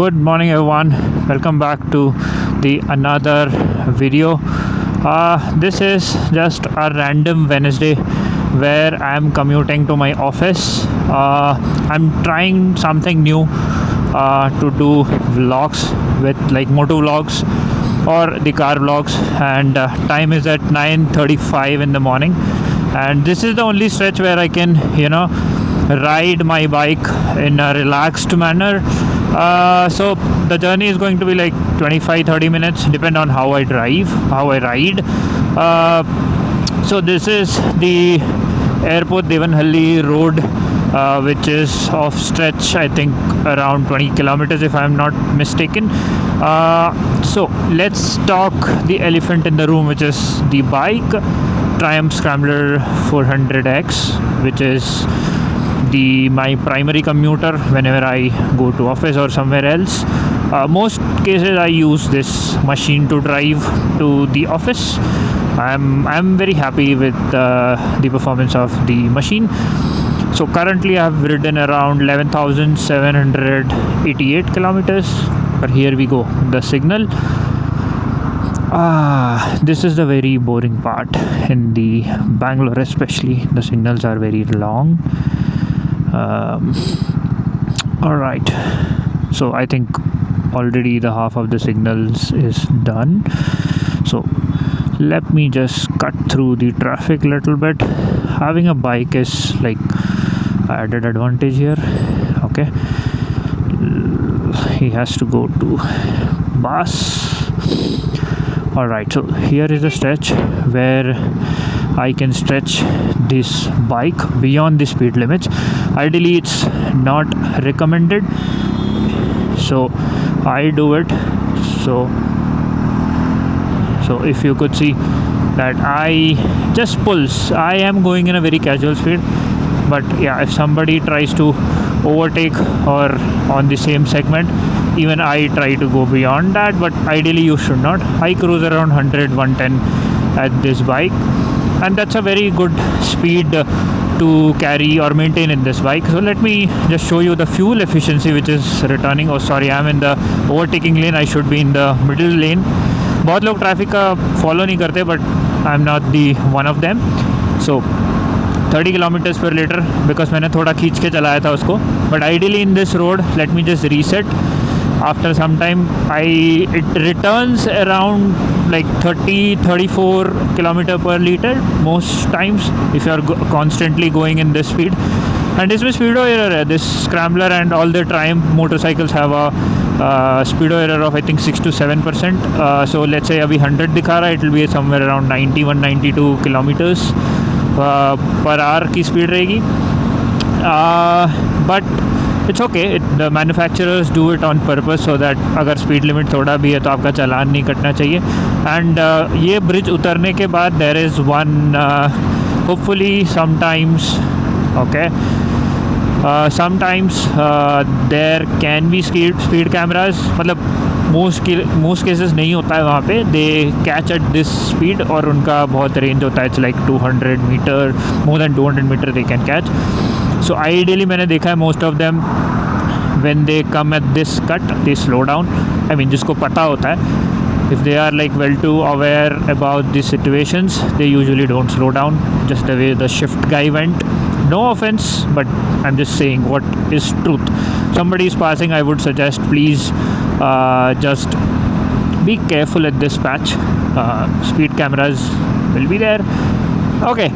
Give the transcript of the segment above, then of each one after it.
Good morning, everyone. Welcome back to the another video. This is just a random Wednesday where I'm commuting to my office. I'm trying something new to do vlogs with like moto vlogs or the car vlogs, and time is at 9:35 in the morning, and this is the only stretch where I can ride my bike in a relaxed manner. So the journey is going to be like 25-30 minutes, depend on how I drive, how I ride. So this is the Airport Devanhalli road, which is of stretch I think around 20 kilometers if I'm not mistaken. So let's talk the elephant in the room, which is the bike Triumph Scrambler 400X, which is my primary commuter whenever I go to office or somewhere else. Most cases I use this machine to drive to the office. I'm very happy with the performance of the machine. So currently I have ridden around 11,788 kilometers. But here we go, the signal. This is the very boring part in the Bangalore, especially. The signals are very long. All right, so I think already the half of the signals is done, so let me just cut through the traffic a little bit. Having a bike is like added advantage here. Okay, he has to go to bus. All right, so here is a stretch where I can stretch this bike beyond the speed limits. Ideally it's not recommended, so I do it. So if you could see that I just pulls, I am going in a very casual speed, but yeah, if somebody tries to overtake or on the same segment, even I try to go beyond that, but ideally you should not. I cruise around 100-110 at this bike, and that's a very good speed to carry or maintain in this bike. So let me just show you the fuel efficiency which is returning. Oh sorry, I'm in the overtaking lane, I should be in the middle lane. बहुत लोग traffic का follow नहीं करते, but I am not the one of them. So 30 kilometres पर litre, because मैंने थोड़ा खींच के चलाया था उसको. But ideally in this road, let me just reset. After some time it returns around like 30-34 kilometer per liter most times if you are constantly going in this speed. And इसमें speedo error है. This Scrambler and all the Triumph motorcycles have a speedo error of I think 6-7%. So let's say अभी 100 दिखा रहा है, it will be somewhere around 91-92 kilometers per hour की speed रहेगी. But it's okay. The manufacturers do it on purpose so that अगर speed limit थोड़ा भी है तो आपका चालान नहीं कटना चाहिए. And ये ब्रिज उतरने के बाद there is one hopefully sometimes there can be speed cameras. मतलब most cases नहीं होता है वहाँ पे. They catch at this speed और उनका बहुत range होता है. It's like 200 meter, more than 200 meter they can catch. So ideally मैंने देखा है most of them when they come at this cut they slow down. I mean जिसको पता होता है, if they are like well too aware about the situations, they usually don't slow down, just the way the shift guy went. No offense, but I'm just saying what is truth. Somebody is passing, I would suggest please just be careful at this patch. Speed cameras will be there. Okay,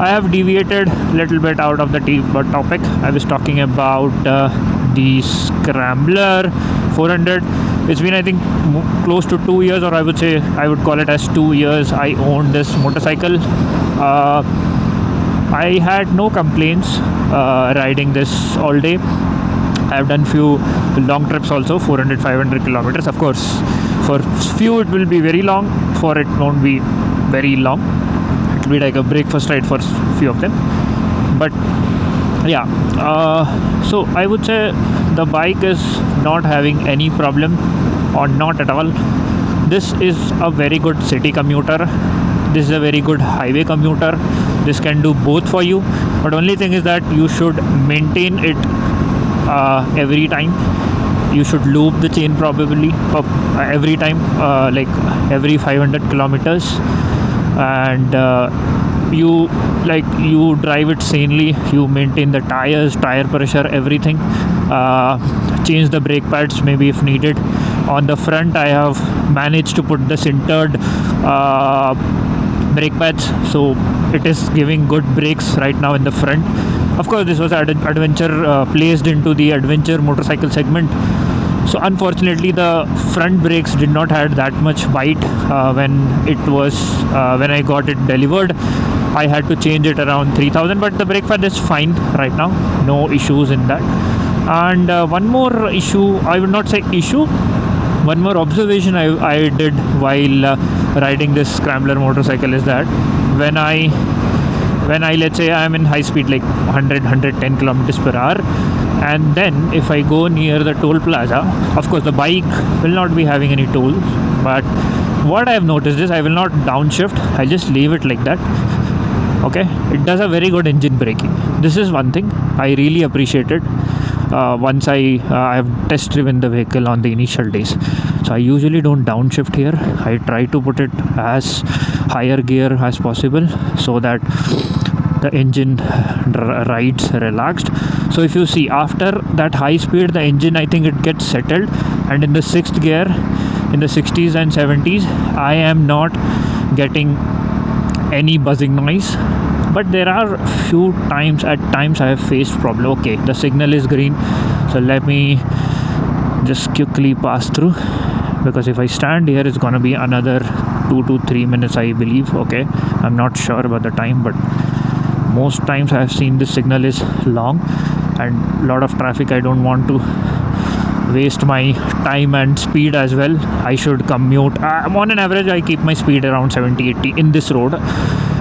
I have deviated a little bit out of the topic. I was talking about the Scrambler 400. It's been I think close to 2 years, or I would call it as 2 years I owned this motorcycle. I had no complaints riding this all day. I have done few long trips also, 400-500 kilometers. Of course, for few it will be very long, for it won't be very long. It will be like a breakfast ride for few of them. But yeah, so I would say the bike is not having any problem, or not at all. This is a very good city commuter. This is a very good highway commuter. This can do both for you, but only thing is that you should maintain it every time. you should loop the chain probably every time, like every 500 kilometers, and you drive it sanely. You maintain the tires, tire pressure, everything. Change the brake pads maybe if needed. On the front, I have managed to put the sintered brake pads, so it is giving good brakes right now in the front. Of course, this was adventure placed into the adventure motorcycle segment, so unfortunately the front brakes did not had that much bite when I got it delivered. I had to change it around 3000, but the brake pad is fine right now, no issues in that. And one more issue, I would not say issue, one more observation I did while riding this Scrambler motorcycle is that when I let's say I'm in high speed like 110 kilometers per hour, and then if I go near the toll plaza, of course the bike will not be having any toll, but what I have noticed is I will not downshift, I just leave it like that. Okay, it does a very good engine braking. This is one thing I really appreciated once I have test driven the vehicle on the initial days. So I usually don't downshift here. I try to put it as higher gear as possible so that the engine rides relaxed. So if you see, after that high speed, the engine, I think it gets settled, and in the sixth gear, in the 60s and 70s, I am not getting any buzzing noise. But there are at times I have faced problem. Okay, the signal is green, so let me just quickly pass through, because if I stand here it's gonna be another 2 to 3 minutes, I believe. Okay, I'm not sure about the time, but most times I have seen this signal is long and lot of traffic. I don't want to waste my time and speed as well. I should commute on an average I keep my speed around 70-80 in this road.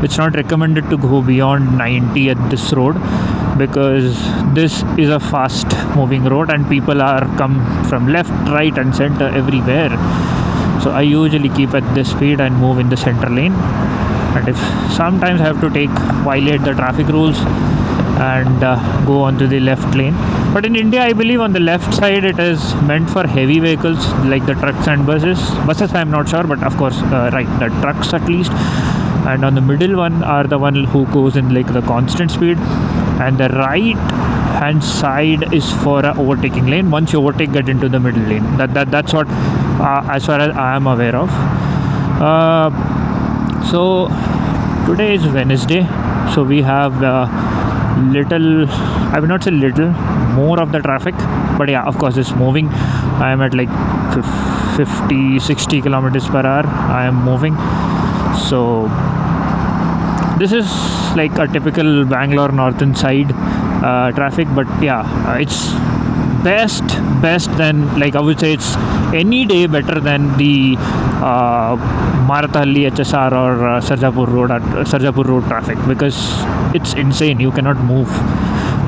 It's not recommended to go beyond 90 at this road, because this is a fast moving road and people are come from left, right and center everywhere. So I usually keep at this speed and move in the center lane, and if sometimes I have to violate the traffic rules and go onto the left lane. But in India, I believe on the left side it is meant for heavy vehicles like the trucks and buses. I'm not sure, but of course right, the trucks at least. And on the middle one are the one who goes in like the constant speed, and the right hand side is for a overtaking lane. Once you overtake, get into the middle lane. That's what as far as I am aware of. So today is Wednesday, so we have little, I will not say little, more of the traffic, but yeah, of course it's moving. I am at like 50-60 kilometers per hour I am moving. So this is like a typical Bangalore northern side traffic, but yeah, it's best than, like I would say it's any day better than the Marathalli HSR or Sarjapur road traffic, because it's insane. You cannot move.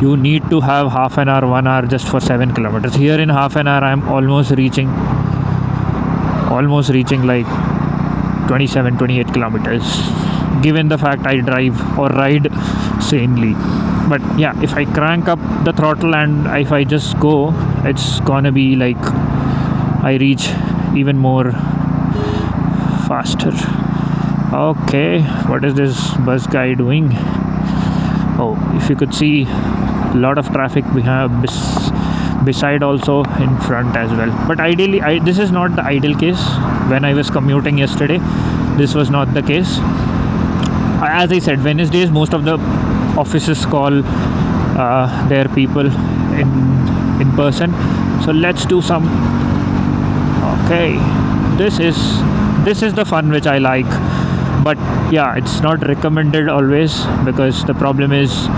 You need to have half an hour, 1 hour just for 7 kilometers. Here in half an hour I am almost reaching like 27-28 kilometers, given the fact I drive or ride sanely. But yeah, if I crank up the throttle and if I just go, it's gonna be like I reach even more faster. Okay, what is this bus guy doing? Oh, if you could see, a lot of traffic we have beside, also in front as well. But ideally, this is not the ideal case. When I was commuting yesterday, this was not the case. As I said, Wednesdays most of the offices call their people in person. So let's do some. Okay, this is the fun which I like. But yeah, it's not recommended always, because the problem is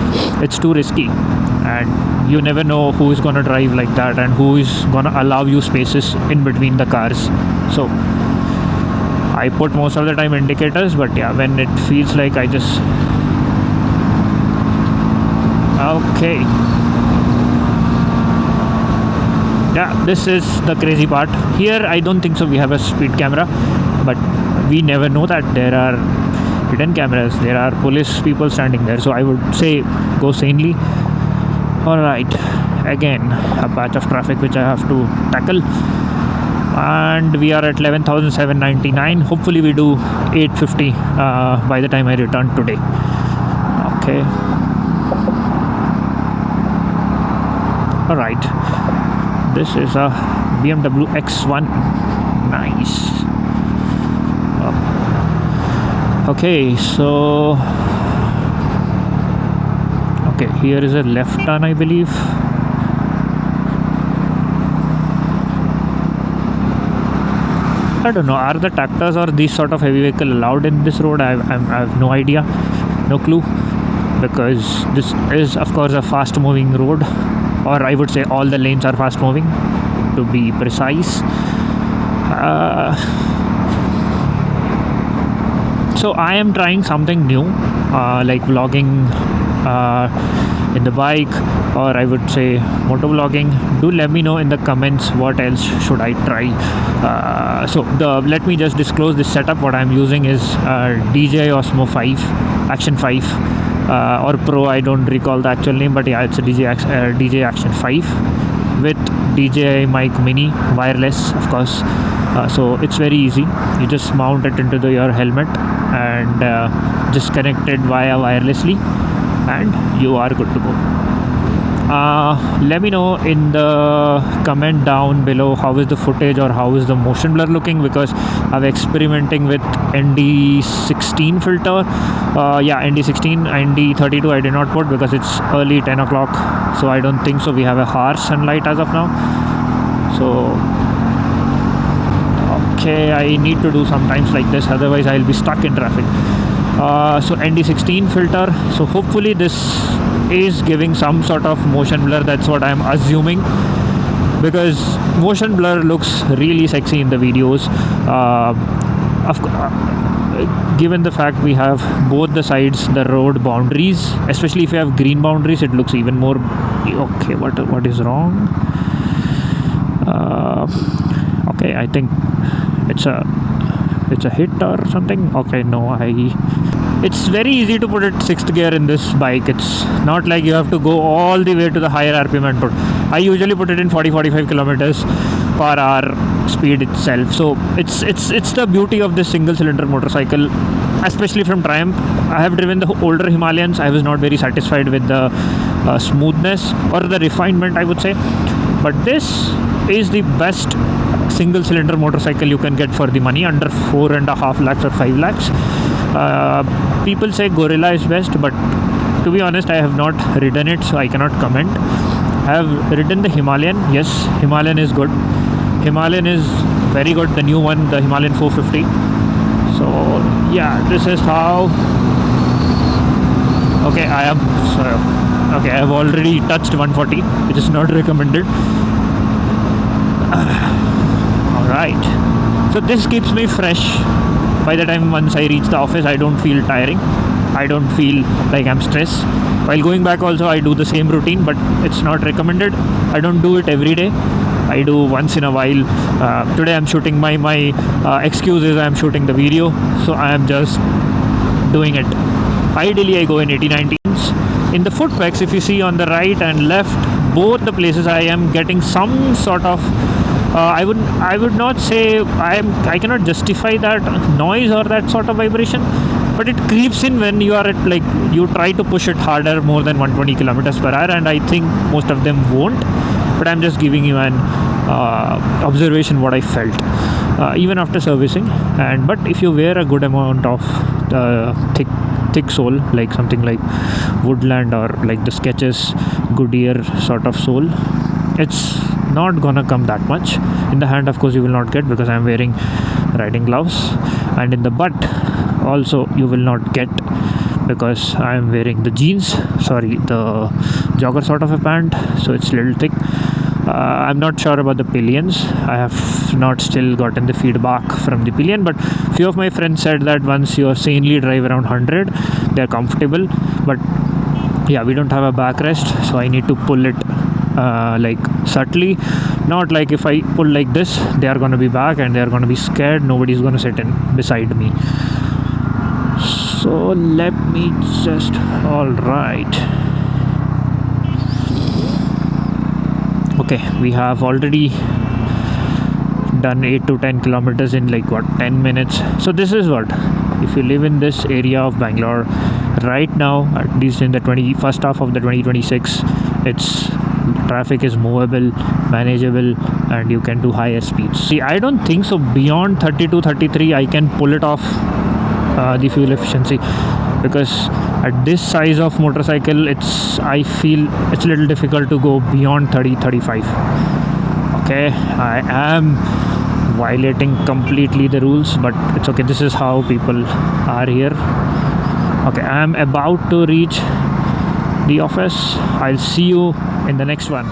it's too risky and you never know who is gonna drive like that and who is gonna allow you spaces in between the cars. So I put most of the time indicators, but yeah, when it feels like I just... Okay. Yeah, this is the crazy part. Here I don't think so we have a speed camera, but we never know that there are hidden cameras, there are police people standing there. So I would say go sanely. Alright, again a patch of traffic which I have to tackle. And we are at 11,799. Hopefully we do 850 by the time I return today. Okay. All right. This is a BMW X1. Nice. Okay, so okay, here is a left turn, I believe. I don't know, are the tractors or these sort of heavy vehicle allowed in this road? I have no idea, no clue, because this is of course a fast moving road, or I would say all the lanes are fast moving to be precise. So I am trying something new, like vlogging in the bike, or I would say motor vlogging. Do let me know in the comments what else should I try. Let me just disclose this setup. What I'm using is DJI Osmo 5 Action 5 or Pro, I don't recall the actual name, but yeah, it's a DJI Action 5 with DJI mic mini wireless, of course. So it's very easy. You just mount it into your helmet and just connect it via wirelessly, and you are good to go. Let me know in the comment down below how is the footage or how is the motion blur looking, because I'm experimenting with ND16 filter. ND16, ND32 I did not put because it's early 10 o'clock, so I don't think so we have a harsh sunlight as of now. So okay, I need to do sometimes like this, otherwise I'll be stuck in traffic. So ND16 filter, so hopefully this is giving some sort of motion blur. That's what I'm assuming, because motion blur looks really sexy in the videos. Given the fact we have both the sides, the road boundaries, especially if you have green boundaries, it looks even more okay. What is wrong? Okay, I think it's a hit or something. Okay, no, it's very easy to put it 6th gear in this bike. It's not like you have to go all the way to the higher RPM and put. I usually put it in 40-45 kilometers per hour speed itself. So it's the beauty of this single cylinder motorcycle, especially from Triumph. I have driven the older Himalayans. I was not very satisfied with the smoothness or the refinement, I would say, but this is the best single cylinder motorcycle you can get for the money, under 4.5 lakhs or 5 lakhs. People say Gorilla is best, but to be honest, I have not ridden it, so I cannot comment. I have ridden the Himalayan. Yes, Himalayan is good. Himalayan is very good, the new one, the Himalayan 450. So yeah, this is how. Okay, I have already touched 140, which is not recommended. Alright, so this keeps me fresh. By the time once I reach the office, I don't feel tiring, I don't feel like I'm stressed. While going back also, I do the same routine, but it's not recommended. I don't do it every day, I do once in a while. Today I'm shooting my excuse is I'm shooting the video, so I am just doing it. Ideally I go in 80-90s. In the foot pegs, if you see on the right and left, both the places I am getting some sort of I would not say I cannot justify that noise or that sort of vibration, but it creeps in when you are at, like, you try to push it harder, more than 120 kilometers per hour, and I think most of them won't, but I'm just giving you an observation what I felt even after servicing. But if you wear a good amount of thick sole, like something like Woodland or like the Skechers Goodyear sort of sole, it's not gonna come that much. In the hand, of course, you will not get, because I'm wearing riding gloves, and in the butt also you will not get, because I'm wearing the the jogger sort of a pant, so it's a little thick. I'm not sure about the pillions. I have not still gotten the feedback from the pillion, but few of my friends said that once you sanely drive around 100, they're comfortable. But yeah, we don't have a backrest, so I need to pull it like subtly, not like if I pull like this, they are going to be back and they are going to be scared, nobody's going to sit in beside me. So let me just, all right, Okay, we have already done 8 to 10 kilometers in like what, 10 minutes. So this is what, if you live in this area of Bangalore right now, at least in the first half of the 2026, it's traffic is movable, manageable, and you can do higher speeds. See, I don't think so beyond 32 33 I can pull it off, the fuel efficiency, because at this size of motorcycle, I feel it's a little difficult to go beyond 30 35. Okay, I am violating completely the rules, but it's okay, this is how people are here. Okay, I am about to reach the office. I'll see you in the next one.